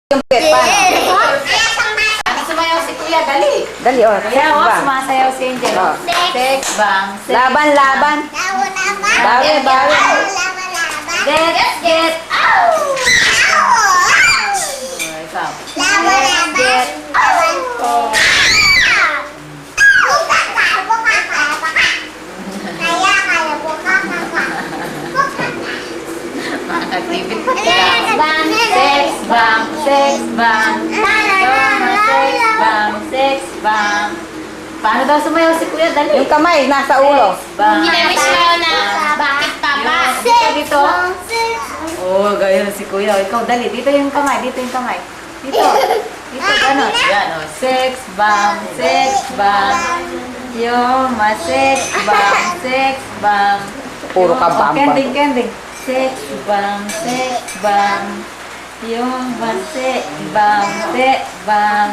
Yung pet, paano? Sumayaw si Kuya, dali. Dali, oh. Kaya Sex oh, bang. sumasayaw si Angel. Oh. Sex bang. Sex Laban, laban. Bawi, bawi. Get, get. Ow! Ikaw. Get. Mga activity. Sex bang. Sex bang. Sex bang. Sex bang. Sex bang. Paano daw sumayaw si Kuya? Dali. Yung kamay, nasa ulo. Bang. Ginamiss mo na bakit papa? Dito, dito. Oh, ganyan si Kuya. Ikaw, dali. Dito yung kamay. Dito yung kamay. Dito. Dito, gano'n. Yan, oh. Sex bomb. Sex bomb. Yung ma-sex bomb. Sex bomb. Puro ka Oh, bamba. kending, kending. Sex bomb. Sex bomb. Yung ma-sex bomb. Sex bomb.